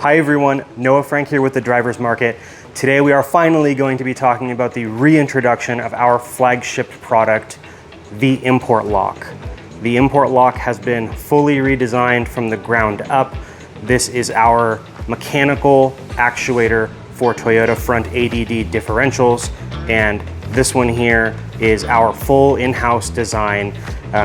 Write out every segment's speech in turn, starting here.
Hi everyone, Noah Frank here with the Driver's Market. Today we are finally going to be talking about the reintroduction of our flagship product, the ImportLock. The ImportLock has been fully redesigned from the ground up. This is our mechanical actuator for Toyota front ADD differentials, and this one here is our full in-house design.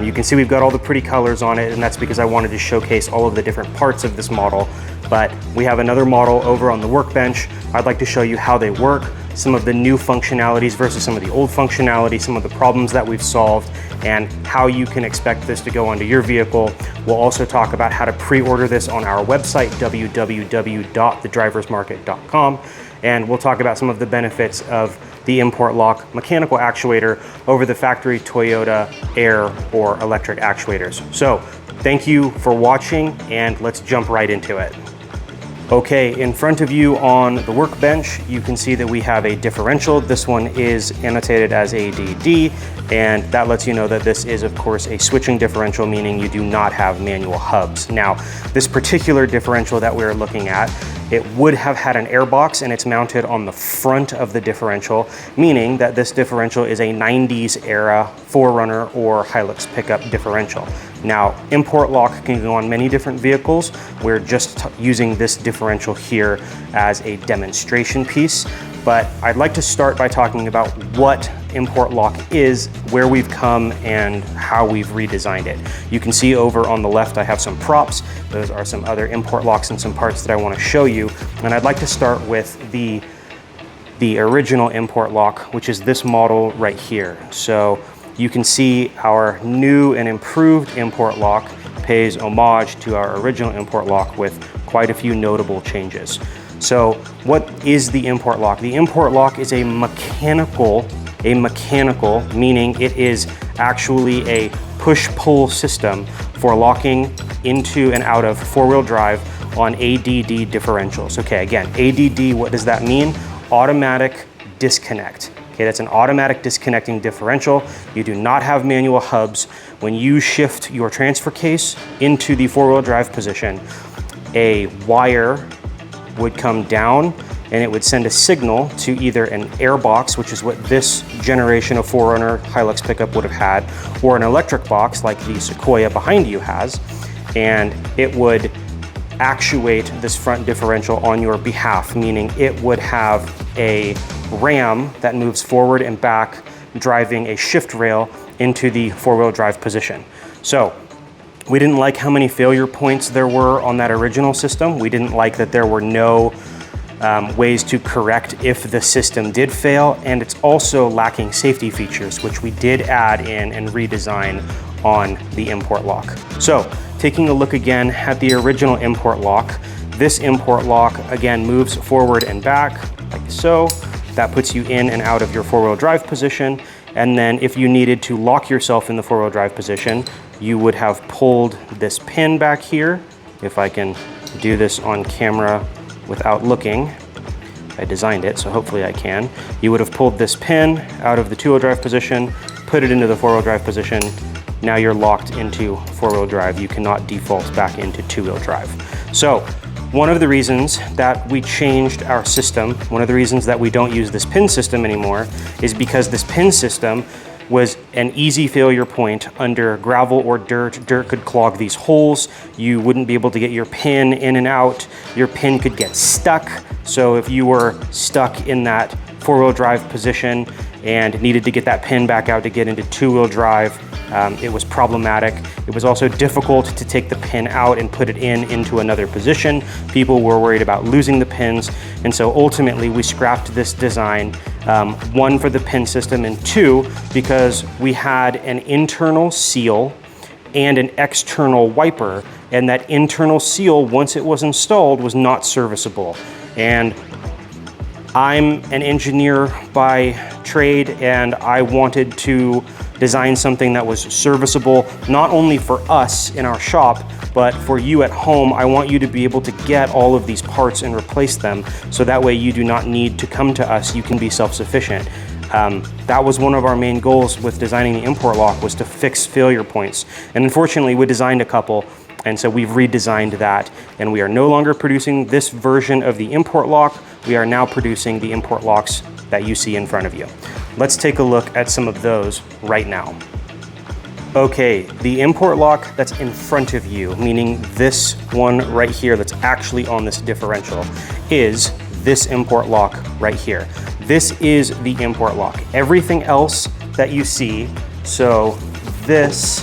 You can see we've got all the pretty colors on it, and that's because I wanted to showcase all of the different parts of this model. But we have another model over on the workbench. I'd like to show you how they work, some of the new functionalities versus some of the old functionality, some of the problems that we've solved, and how you can expect this to go onto your vehicle. We'll also talk about how to pre-order this on our website, www.thedriversmarket.com, and we'll talk about some of the benefits of the ImportLock mechanical actuator over the factory Toyota air or electric actuators. So thank you for watching, and let's jump right into it. Okay, in front of you on the workbench, you can see that we have a differential. This one is annotated as ADD, and that lets you know that this is, of course, a switching differential, meaning you do not have manual hubs. Now, this particular differential that we're looking at, it would have had an air box, and it's mounted on the front of the differential, meaning that this differential is a 90s era 4Runner or Hilux pickup differential. Now, ImportLock can go on many different vehicles. We're just using this differential here as a demonstration piece, but I'd like to start by talking about what ImportLock is, where we've come, and how we've redesigned it. You can see over on the left I have some props. Those are some other ImportLocks and some parts that I want to show you, and I'd like to start with the original ImportLock, which is this model right here. So you can see our new and improved ImportLock pays homage to our original ImportLock with quite a few notable changes. So what is the ImportLock? The ImportLock is a mechanical, meaning it is actually a push-pull system for locking into and out of four-wheel drive on ADD differentials. Okay, again, ADD, what does that mean? Automatic disconnect. Okay, that's an automatic disconnecting differential. You do not have manual hubs. When you shift your transfer case into the four-wheel drive position, a wire would come down and it would send a signal to either an air box, which is what this generation of 4Runner Hilux pickup would have had, or an electric box like the Sequoia behind you has, and it would actuate this front differential on your behalf, meaning it would have a ram that moves forward and back, driving a shift rail into the four-wheel drive position. So we didn't like how many failure points there were on that original system. We didn't like that there were no ways to correct if the system did fail, and it's also lacking safety features, which we did add in and redesign on the ImportLock. So taking a look again at the original ImportLock, this ImportLock again moves forward and back like so. That puts you in and out of your four-wheel drive position. And then if you needed to lock yourself in the four-wheel drive position, you would have pulled this pin back here. If I can do this on camera without looking, I designed it, so hopefully I can. You would have pulled this pin out of the two-wheel drive position, put it into the four-wheel drive position. Now you're locked into four-wheel drive. You cannot default back into two-wheel drive. So one of the reasons that we changed our system, one of the reasons that we don't use this pin system anymore, is because this pin system was an easy failure point under gravel or dirt. Dirt could clog these holes. You wouldn't be able to get your pin in and out. Your pin could get stuck. So if you were stuck in that four-wheel drive position and needed to get that pin back out to get into two-wheel drive, it was problematic. It was also difficult to take the pin out and put it into another position. People were worried about losing the pins, and so ultimately we scrapped this design, one, for the pin system, and two, because we had an internal seal and an external wiper, and that internal seal, once it was installed, was not serviceable. And I'm an engineer by trade, and I wanted to design something that was serviceable, not only for us in our shop, but for you at home. I want you to be able to get all of these parts and replace them, so that way you do not need to come to us, you can be self-sufficient. That was one of our main goals with designing the ImportLock, was to fix failure points. And unfortunately, we designed a couple. And so we've redesigned that, and we are no longer producing this version of the ImportLock. We are now producing the ImportLocks that you see in front of you. Let's take a look at some of those right now. Okay, the ImportLock that's in front of you, meaning this one right here that's actually on this differential, is this ImportLock right here. This is the ImportLock. Everything else that you see, so this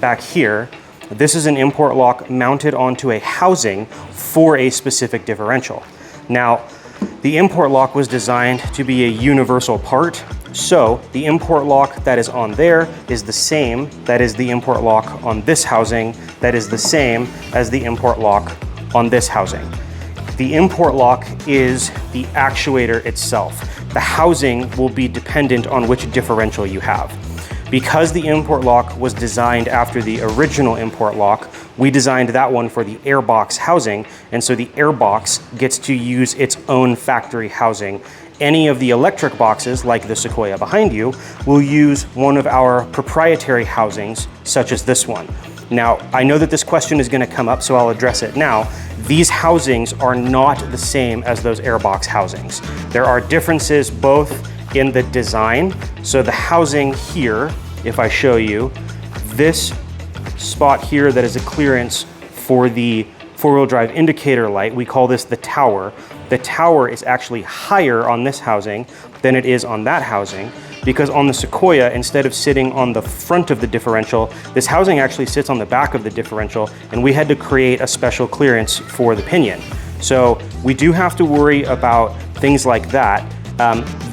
back here, this is an ImportLock mounted onto a housing for a specific differential. Now, the ImportLock was designed to be a universal part, so the ImportLock that is on there is the same that is the ImportLock on this housing, that is the same as the ImportLock on this housing. The ImportLock is the actuator itself. The housing will be dependent on which differential you have. Because the ImportLock was designed after the original ImportLock, we designed that one for the airbox housing, and so the airbox gets to use its own factory housing. Any of the electric boxes, like the Sequoia behind you, will use one of our proprietary housings, such as this one. Now, I know that this question is going to come up, so I'll address it now. These housings are not the same as those airbox housings. There are differences both in the design. So the housing here, if I show you, this spot here that is a clearance for the four-wheel drive indicator light, we call this the tower. The tower is actually higher on this housing than it is on that housing, because on the Sequoia, instead of sitting on the front of the differential, this housing actually sits on the back of the differential, and we had to create a special clearance for the pinion. So we do have to worry about things like that.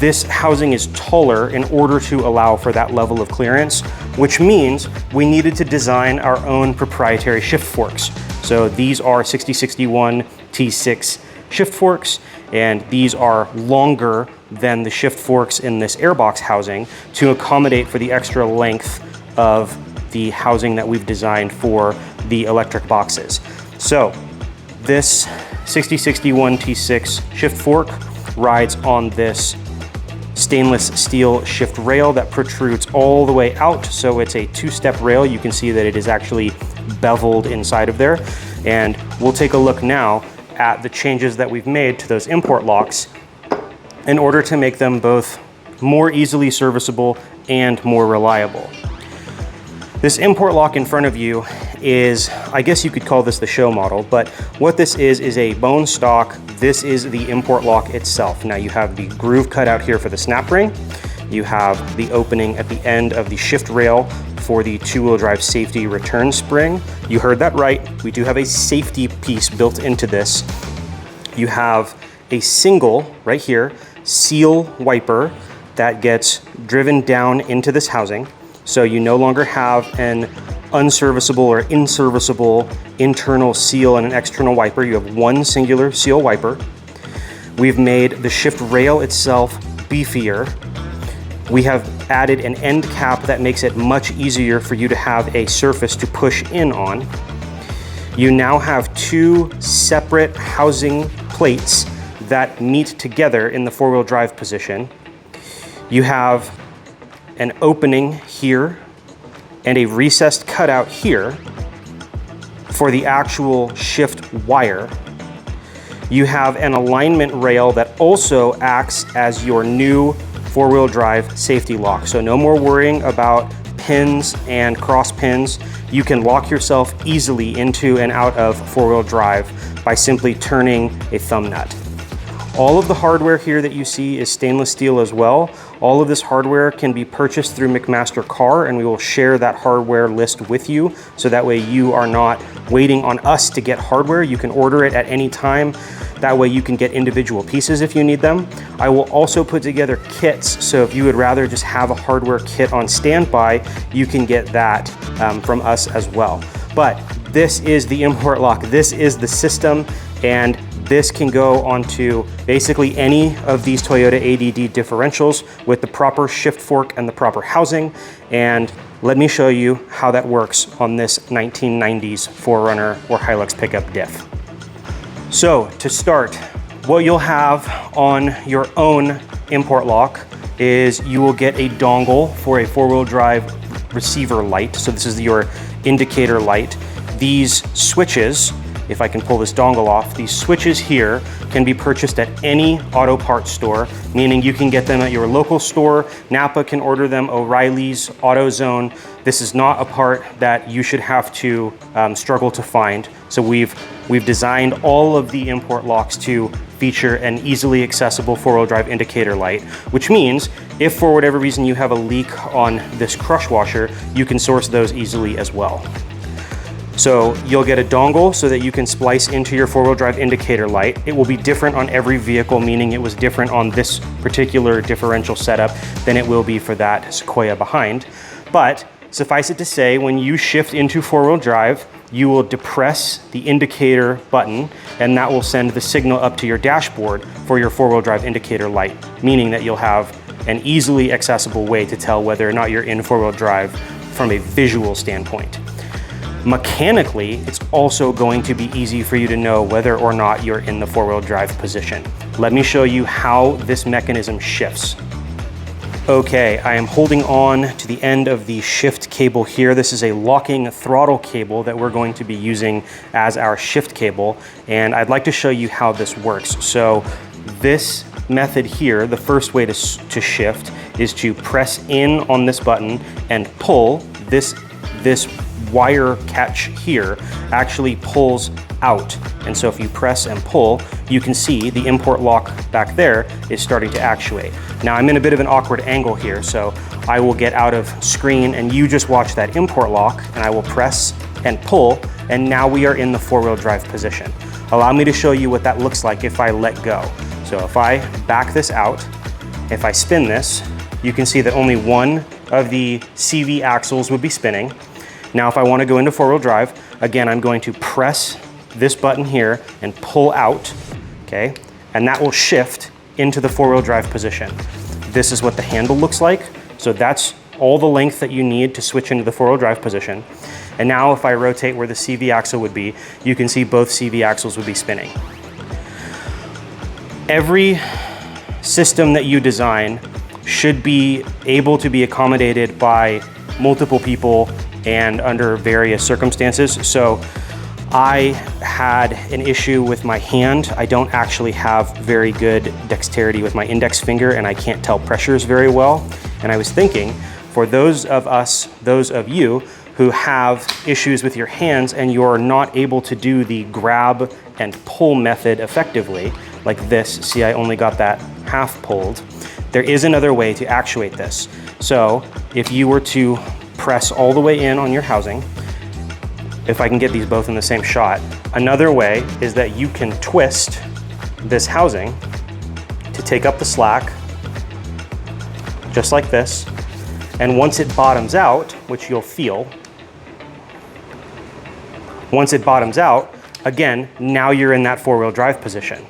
This housing is taller in order to allow for that level of clearance, which means we needed to design our own proprietary shift forks. So these are 6061 T6 shift forks, and these are longer than the shift forks in this airbox housing to accommodate for the extra length of the housing that we've designed for the electric boxes. So this 6061 T6 shift fork rides on this stainless steel shift rail that protrudes all the way out. So it's a two-step rail. You can see that it is actually beveled inside of there. And we'll take a look now at the changes that we've made to those ImportLocks in order to make them both more easily serviceable and more reliable. This ImportLock in front of you is, I guess you could call this the show model, but what this is a bone stock. This is the ImportLock itself. Now you have the groove cut out here for the snap ring. You have the opening at the end of the shift rail for the two-wheel drive safety return spring. You heard that right. We do have a safety piece built into this. You have a single, right here, seal wiper that gets driven down into this housing. So you no longer have an unserviceable or inserviceable internal seal and an external wiper. You have one singular seal wiper. We've made the shift rail itself beefier. We have added an end cap that makes it much easier for you to have a surface to push in on. You now have two separate housing plates that meet together in the four-wheel drive position. You have an opening here and a recessed cutout here for the actual shift wire. You have an alignment rail that also acts as your new four-wheel drive safety lock. So no more worrying about pins and cross pins. You can lock yourself easily into and out of four-wheel drive by simply turning a thumb nut. All of the hardware here that you see is stainless steel as well. All of this hardware can be purchased through McMaster Car, and we will share that hardware list with you, so that way you are not waiting on us to get hardware. You can order it at any time. That way you can get individual pieces if you need them. I will also put together kits, so if you would rather just have a hardware kit on standby, you can get that from us as well. But this is the ImportLock. This is the system, and this can go onto basically any of these Toyota ADD differentials with the proper shift fork and the proper housing. And let me show you how that works on this 1990s 4Runner or Hilux pickup diff. So to start, what you'll have on your own ImportLock is you will get a dongle for a four-wheel drive receiver light. So this is your indicator light. these switches, if I can pull this dongle off, these switches here can be purchased at any auto parts store, meaning you can get them at your local store. Napa can order them, O'Reilly's, AutoZone. This is not a part that you should have to struggle to find. So we've designed all of the import locks to feature an easily accessible four-wheel drive indicator light, which means if for whatever reason you have a leak on this crush washer, you can source those easily as well. So you'll get a dongle so that you can splice into your four-wheel drive indicator light. It will be different on every vehicle, meaning it was different on this particular differential setup than it will be for that Sequoia behind. But suffice it to say, when you shift into four-wheel drive, you will depress the indicator button, and that will send the signal up to your dashboard for your four-wheel drive indicator light, meaning that you'll have an easily accessible way to tell whether or not you're in four-wheel drive from a visual standpoint. Mechanically, it's also going to be easy for you to know whether or not you're in the four-wheel drive position. Let me show you how this mechanism shifts. Okay, I am holding on to the end of the shift cable here. This is a locking throttle cable that we're going to be using as our shift cable, and I'd like to show you how this works. So this method here, the first way to shift is to press in on this button and pull. This wire catch here actually pulls out. And so if you press and pull, you can see the import lock back there is starting to actuate. Now I'm in a bit of an awkward angle here, so I will get out of screen and you just watch that import lock, and I will press and pull, and now we are in the four-wheel drive position. Allow me to show you what that looks like if I let go. So if I back this out, if I spin this, you can see that only one of the CV axles would be spinning. Now, if I want to go into four-wheel drive, again, I'm going to press this button here and pull out, okay? And that will shift into the four-wheel drive position. This is what the handle looks like. So that's all the length that you need to switch into the four-wheel drive position. And now if I rotate where the CV axle would be, you can see both CV axles would be spinning. Every system that you design should be able to be accommodated by multiple people and under various circumstances. So I had an issue with my hand. I don't actually have very good dexterity with my index finger, and I can't tell pressures very well. And I was thinking, for those of you who have issues with your hands and you're not able to do the grab and pull method effectively, like this, see, I only got that half pulled. There is another way to actuate this. So if you were to press all the way in on your housing, if I can get these both in the same shot, another way is that you can twist this housing to take up the slack, just like this. And once it bottoms out, which you'll feel, once it bottoms out, again, now you're in that four-wheel drive position.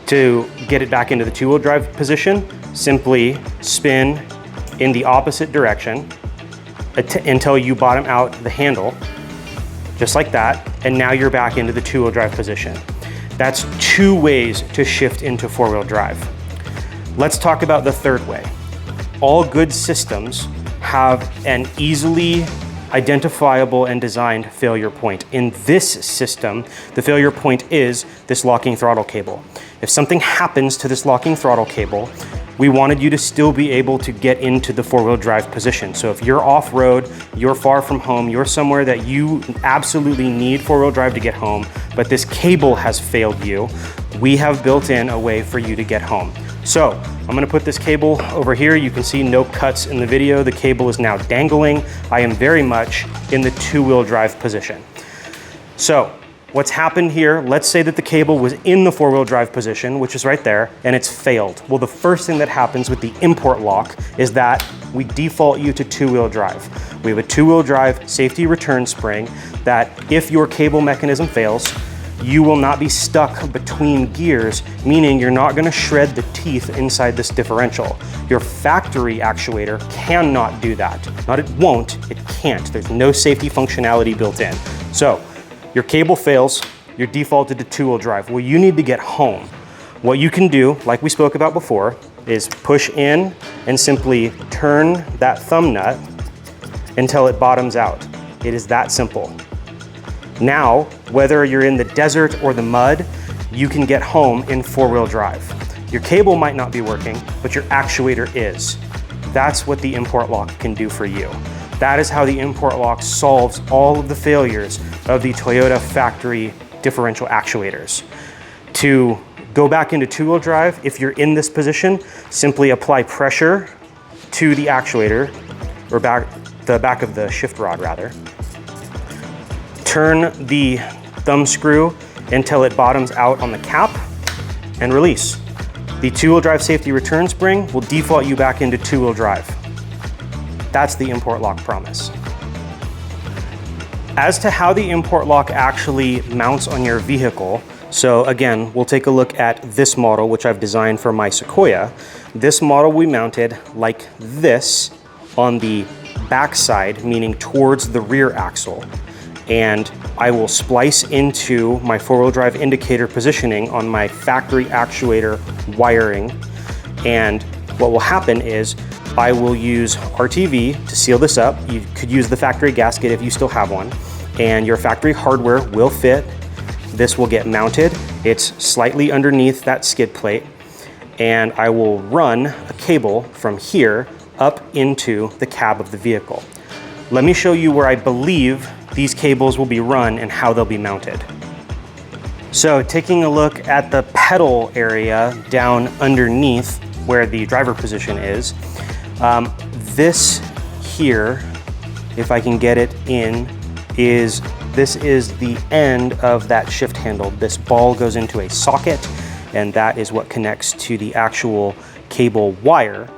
To get it back into the two-wheel drive position, simply spin in the opposite direction until you bottom out the handle, just like that, and now you're back into the two-wheel drive position. That's two ways to shift into four-wheel drive. Let's talk about the third way. All good systems have an easily identifiable and designed failure point. In this system, the failure point is this locking throttle cable. If something happens to this locking throttle cable, we wanted you to still be able to get into the four-wheel drive position. So if you're off-road, you're far from home, you're somewhere that you absolutely need four-wheel drive to get home, but this cable has failed you, we have built in a way for you to get home. So I'm gonna put this cable over here. You can see no cuts in the video. The cable is now dangling. I am very much in the two-wheel drive position. So what's happened here, let's say that the cable was in the four-wheel drive position, which is right there, and it's failed. Well, the first thing that happens with the import lock is that we default you to two-wheel drive. We have a two-wheel drive safety return spring that if your cable mechanism fails, you will not be stuck between gears, meaning you're not gonna shred the teeth inside this differential. Your factory actuator cannot do that. Not it won't, it can't. There's no safety functionality built in. So, your cable fails, you're defaulted to two-wheel drive. Well, you need to get home. What you can do, like we spoke about before, is push in and simply turn that thumb nut until it bottoms out. It is that simple. Now, whether you're in the desert or the mud, you can get home in 4-wheel drive. Your cable might not be working, but your actuator is. That's what the ImportLock can do for you. That is how the ImportLock solves all of the failures of the Toyota factory differential actuators. To go back into 2-wheel drive, if you're in this position, simply apply pressure to the actuator, or the back of the shift rod rather. Turn the thumb screw until it bottoms out on the cap and release. The 2-wheel drive safety return spring will default you back into 2-wheel drive. That's the ImportLock promise. As to how the ImportLock actually mounts on your vehicle, so again, we'll take a look at this model, which I've designed for my Sequoia. This model we mounted like this on the back side, meaning towards the rear axle. And I will splice into my 4-wheel drive indicator positioning on my factory actuator wiring. And what will happen is I will use RTV to seal this up. You could use the factory gasket if you still have one, and your factory hardware will fit. This will get mounted. It's slightly underneath that skid plate, and I will run a cable from here up into the cab of the vehicle. Let me show you where I believe these cables will be run and how they'll be mounted. So taking a look at the pedal area down underneath where the driver position is, this here, if I can get it in, this is the end of that shift handle. This ball goes into a socket, and that is what connects to the actual cable wire.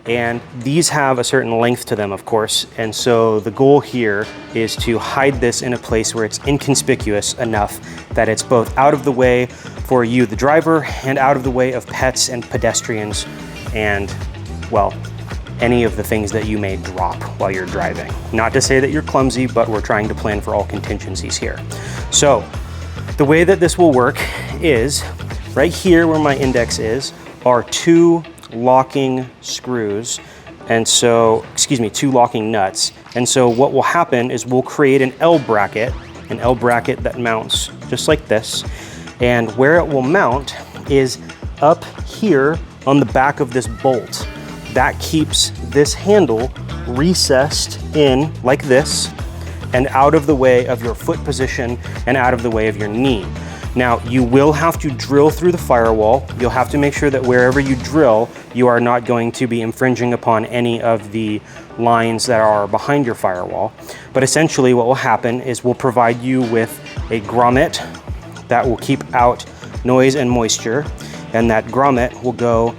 And these have a certain length to them, of course. And so the goal here is to hide this in a place where it's inconspicuous enough that it's both out of the way for you, the driver, and out of the way of pets and pedestrians and, well, any of the things that you may drop while you're driving. Not to say that you're clumsy, but we're trying to plan for all contingencies here. So the way that this will work is right here where my index is are 2 locking screws, and so, excuse me, 2 locking nuts. And so what will happen is we'll create an L bracket that mounts just like this. And where it will mount is up here on the back of this bolt. That keeps this handle recessed in like this and out of the way of your foot position and out of the way of your knee. Now, you will have to drill through the firewall. You'll have to make sure that wherever you drill, you are not going to be infringing upon any of the lines that are behind your firewall. But essentially what will happen is we'll provide you with a grommet that will keep out noise and moisture, and that grommet will go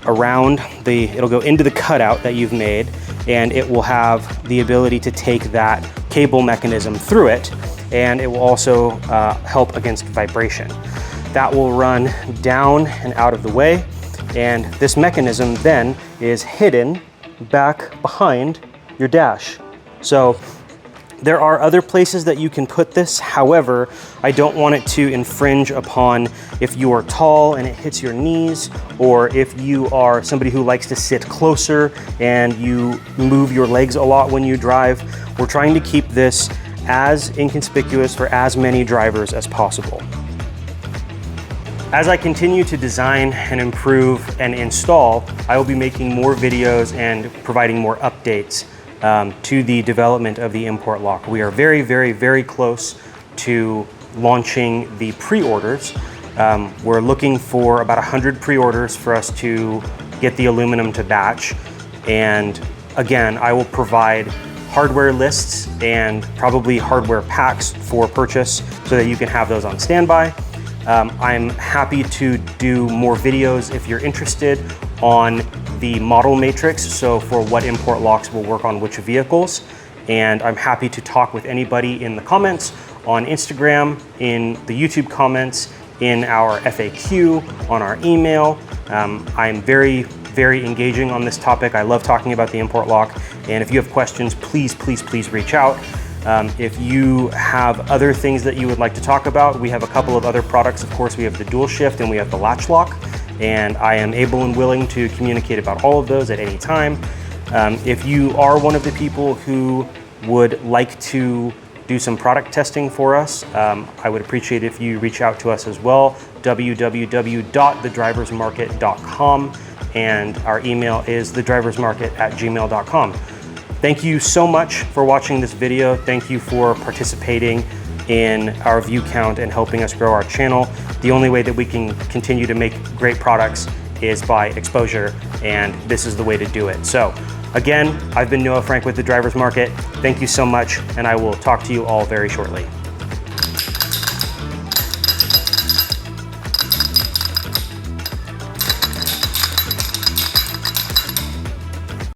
around it'll go into the cutout that you've made, and it will have the ability to take that cable mechanism through it, and it will also help against vibration. That will run down and out of the way, and this mechanism then is hidden back behind your dash. So there are other places that you can put this. However, I don't want it to infringe upon if you are tall and it hits your knees, or if you are somebody who likes to sit closer and you move your legs a lot when you drive. We're trying to keep this as inconspicuous for as many drivers as possible. As I continue to design and improve and install, I will be making more videos and providing more updates to the development of the ImportLock. We are very, very, very close to launching the pre-orders. We're looking for about 100 pre-orders for us to get the aluminum to batch. And again, I will provide hardware lists and probably hardware packs for purchase so that you can have those on standby. I'm happy to do more videos if you're interested on the model matrix, so for what ImportLocks will work on which vehicles. And I'm happy to talk with anybody in the comments, on Instagram, in the YouTube comments, in our FAQ, on our email. I'm very, very engaging on this topic. I love talking about the ImportLock, and if you have questions, please, please, please reach out. If you have other things that you would like to talk about, we have a couple of other products. Of course, we have the dual shift and we have the latch lock, and I am able and willing to communicate about all of those at any time. If you are one of the people who would like to do some product testing for us, I would appreciate if you reach out to us as well, www.thedriversmarket.com, and our email is thedriversmarket@gmail.com. Thank you so much for watching this video. Thank you for participating in our view count and helping us grow our channel. The only way that we can continue to make great products is by exposure, and this is the way to do it. So again, I've been Noah Frank with The Drivers Market. Thank you so much, and I will talk to you all very shortly.